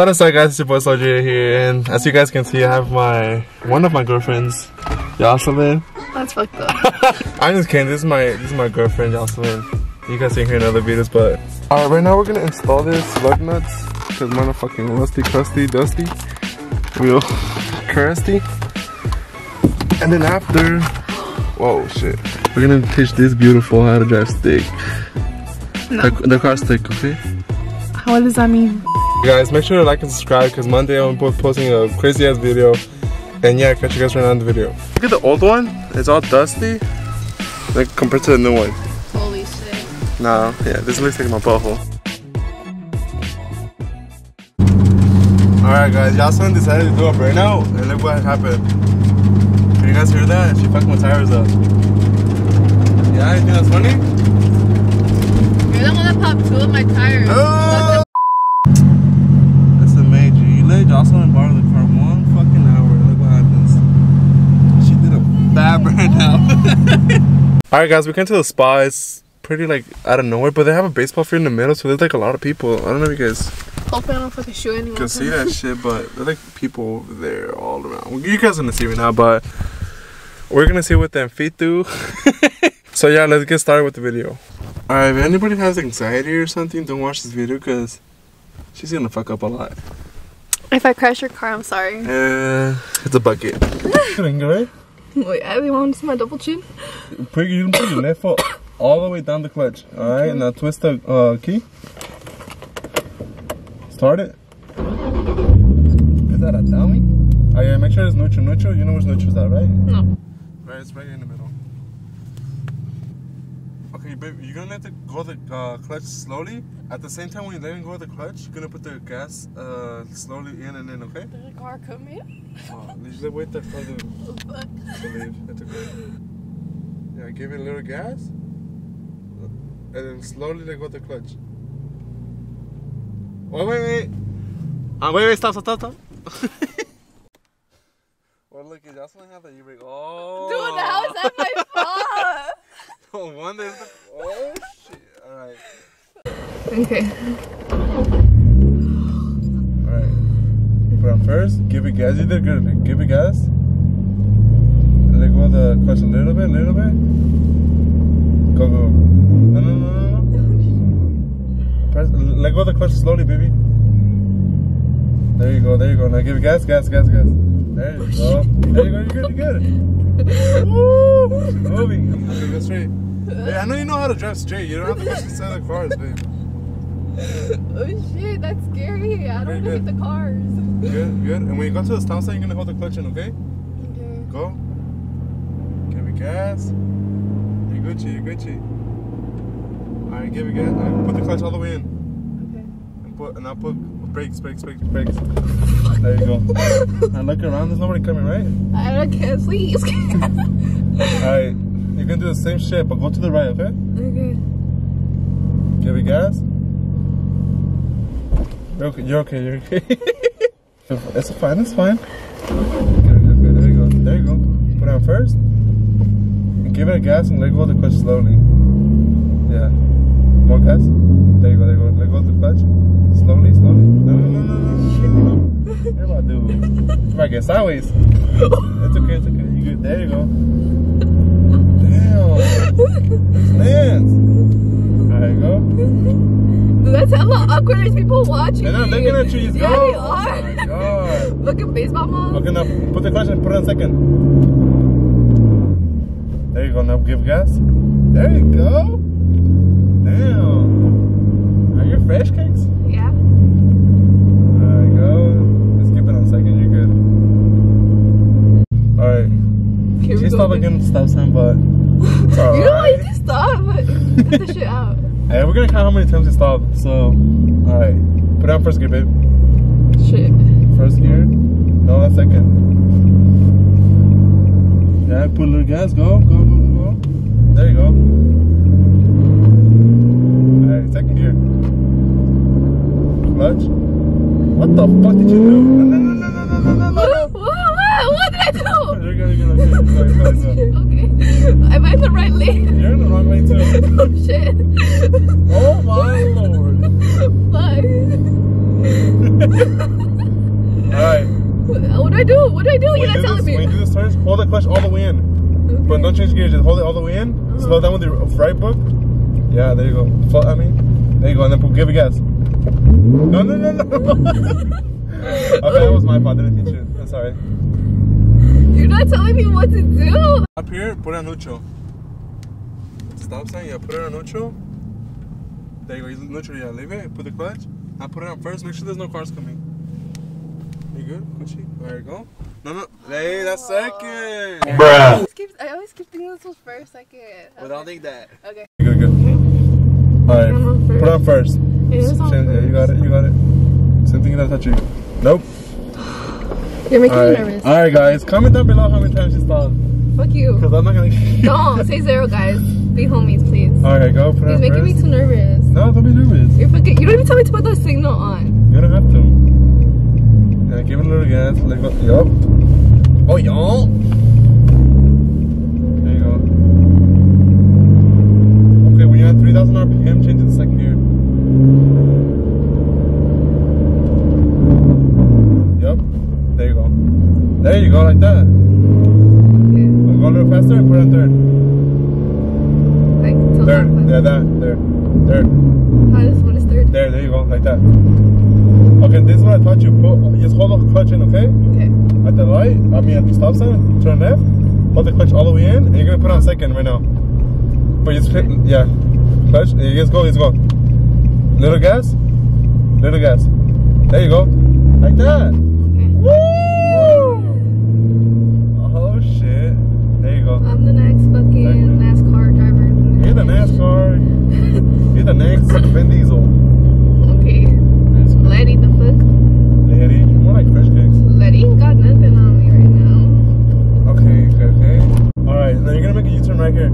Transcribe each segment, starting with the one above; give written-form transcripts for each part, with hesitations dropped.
What is up, guys? It's your boy zlowdre here, and as you guys can see, I have one of my girlfriends, Jocelyn. That's fucked up. I'm just kidding. This is my girlfriend, Jocelyn. You guys see her in other videos, but alright, right now we're gonna install this lug nuts because mine are fucking rusty, crusty, dusty, real crusty. And then after, whoa, shit, we're gonna teach this beautiful how to drive stick. No. The car stick, okay? What does that mean? Guys, make sure to like and subscribe because Monday I'm posting a crazy ass video. And yeah, catch you guys right now in the video. Look at the old one, it's all dusty like compared to the new one. Holy shit. Nah, yeah, this looks like my butthole. Alright guys, Jocelyn decided to do a burnout and look what happened. Can you guys hear that? She fucked my tires up. Yeah, you think that's funny? You're the one that popped 2 of my tires. Oh! That's amazing. You let Jocelyn borrow the car 1 fucking hour. Look what happens. She did a bad burnout. Alright guys, we came to the spa. It's pretty like out of nowhere, but they have a baseball field in the middle, so there's like a lot of people. I don't know if you guys hopefully I don't fucking shoot anyone. can see that shit, but there's like people over there all around. You guys are gonna see right now, but we're gonna see what them feet do. So yeah, let's get started with the video. Alright, if anybody has anxiety or something, don't watch this video because she's gonna fuck up a lot. If I crash your car, I'm sorry. It's a bucket. Right? Wait, I really want to see my double chin. You can put your left foot all the way down the clutch. Alright, okay. Now twist the key. Start it. Is that a dummy? Oh yeah, make sure it's neutral. Neutral? You know where's neutral at, right? No. Right, it's right here in the middle. Okay, baby, you're gonna let it go the clutch slowly. At the same time, when you're letting go of the clutch, you're gonna put the gas slowly in and in, okay? Did the car come in? Usually wait there for the leave. That's okay. Yeah, give it a little gas. And then slowly let go of the clutch. Oh, wait. Wait, stop. Well, look, you just want to have that e-brake. Oh. Dude, how is that my fault? Oh, one day. Oh, shit. Alright. Okay. Alright. Put on first. Give it gas. You did good. Give it gas. And let go of the clutch a little bit. Go. No. Press, let go of the clutch slowly, baby. There you go. Now give it gas. There you go. You're good. Woo! Moving. Okay, go straight. Hey, I know you know how to drive straight. You don't have to push the side of the cars, babe. Oh shit, that's scary. I don't want to hit the cars. Good. And when you go to the stop sign, you're gonna hold the clutch in, okay? Okay. Go. Give it gas. You're Gucci. Alright, give it gas. Right, put the clutch all the way in. Okay. And now put brakes. There you go. Now look around. There's nobody coming, right? I can't sleep. Alright. You can do the same shit, but go to the right, okay? Okay. Give it gas. You're okay. It's fine. Good. There you go. Put it on first. And give it a gas and let go of the clutch slowly. Yeah. More gas. There you go. Let go of the clutch. Slowly. No. You're about to you might get sideways. It's okay. You good. There you go. Damn. This lands. There you go. Dude, that's hella awkward. There's people watching. They're not looking at you. Yeah, they are. are. Oh my god. Look at baseball moms. Okay, now put the clutch and put it on second. There you go. Now give gas. There you go. Damn. Are you fresh cakes? Yeah. There you go. Let's keep it on second. You're good. Alright. She stopped again at the stop sign, but it's alright. You don't like to stop, but get the shit out. Hey, we're gonna count how many times you stop. So, alright. Put it on first gear, babe. Shit. First gear. No, that's second. Yeah, put a little gas. Go. There you go. Alright, second gear. Clutch. What the fuck did you do? No. What did I do? You're good. Okay. Am I in the right lane? You're in the wrong lane too. Oh shit. Oh my lord. Fuck. Alright. What do I do? What do I do? You're not telling me. When you do this turn, hold the clutch all the way in. Okay. But don't change gears, just hold it all the way in. Slow down with your right foot. Yeah, there you go. There you go, and then give it gas. No. Okay, that was my fault. I didn't teach you. I'm sorry. You're not telling me what to do. Up here, put it on neutral. Stop sign, yeah, put it on neutral. There you go, neutral, yeah, leave it, put the clutch. Now put it on first, make sure there's no cars coming. You good? Gucci? There you go. No. Hey, that's second. Bruh. I always keep thinking this was first, second. Okay. Well, don't think that. Okay. Good. Alright, put it on first. Yeah, you got it. Same thing that touch you. Nope. You're making me nervous. Alright, guys, comment down below how many times you stalled. Fuck you. Because I'm not gonna. Don't say 0, guys. Be homies, please. Alright, go put it on first. He's making me too nervous. No, don't be nervous. You don't even tell me to put the signal on. You don't have to. Yeah, give it a little gas. Let go. Yup. Oh, y'all. There you go. Okay, when you're at 3,000 RPM, change it to second gear. Yup. There you go. There you go, like that. Okay. Go a little faster and put it on third. Like, third. Yeah, that. There. Third. How does one is third? There you go, like that. Okay, this is what I taught you. Just hold the clutch in, okay? Okay. At the light, at the stop sign, turn left, hold the clutch all the way in, and you're gonna put on second right now. But just hit, yeah, clutch, let's go. Little gas. There you go, like that. Okay. Woo! Oh shit, there you go. I'm the next fucking NASCAR driver. You're the NASCAR. You're the next Vin Diesel. Okay. Letty the fuck? Letty, more like fresh cakes. Letty ain't got nothing on me right now. Okay. Alright, now you're gonna make a U-turn right here.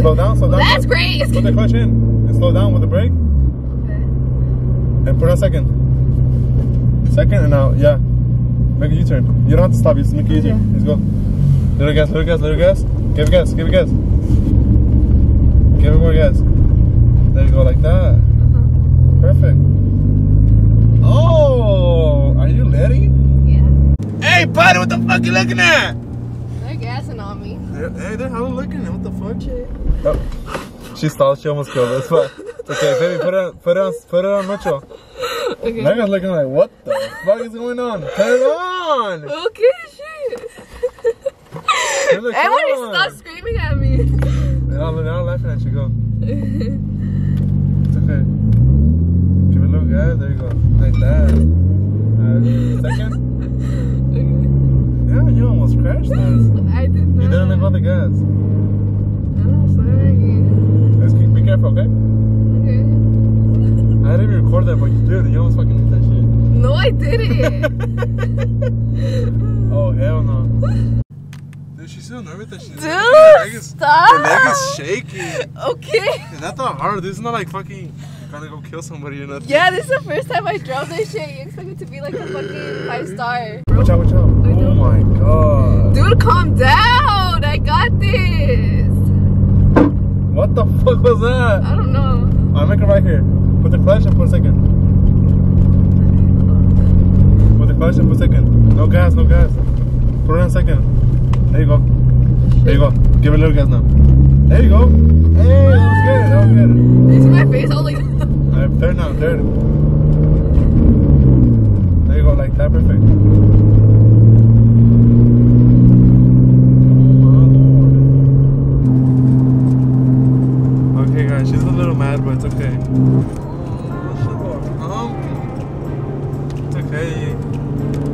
Slow down. That's great. Put the clutch in and slow down with the brake. Okay. And put on second. Second and now, yeah. Make a U-turn. You don't have to stop, you just make a U-turn. Okay. Let's go. Little gas. Give it gas. Give it more gas. There you go, like that. Perfect. Oh, are you ready? Yeah. Hey, buddy, what the fuck you looking at? They're gassing on me. Hey, they're hella looking at what the fuck? Shit. Oh, she stalled. She almost killed us, but it's okay, baby. Put it on neutral. Okay. Megan's looking like, what the fuck is going on? Turn it on. Okay, shit. Everybody stop screaming at me. They're not laughing at you. Go. It's okay. Give it a little gas. There you go. Like that. Second. Okay. Yeah, you almost crashed us. I did not. You didn't leave all the gas. I'm sorry. Let's be careful, okay? Okay. I didn't even record that, but you did. You almost fucking did that shit. No, I didn't. Oh, hell no. Dude, she's so nervous that she's... Dude, stop. Her leg is shaking. Okay. And that's not hard. This is not like fucking gonna go kill somebody or nothing. Yeah, this is the first time I drove this shit. You expect it to be like a fucking 5-star. Watch out. Oh my god. Dude, calm down. I got this. What the fuck was that? I don't know. I'll make it right here. Put the clutch and put second. Put the clutch and put second. No gas. Put it on second. There you go. Give it a little gas now. There you go. Hey, that was good. Did you see my face? I was like... Third now. There you go, like that, perfect. Okay guys, she's a little mad, but it's okay. It's okay.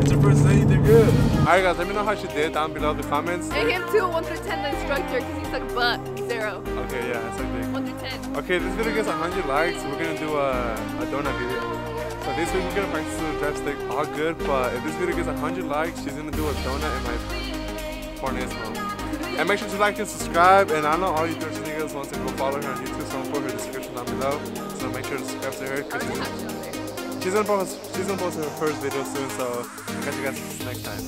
It's her first day, you did good. Alright guys, let me know how she did down below in the comments. And him too, 1 through 10, the instructor, because he's like, but 0. Okay, yeah, it's okay. 1 through 10. Okay, this video gets 100 likes. We're gonna do a donut video. So this week we're gonna practice the drip stick all good, but if this video gets 100 likes, she's gonna do a donut in my fornismo. And make sure to like and subscribe. And I know all you thirsty niggas want to go follow her on YouTube, so I'm gonna put her description down below. So make sure to subscribe to her because she's gonna post her first video soon. So I'll catch you guys next time.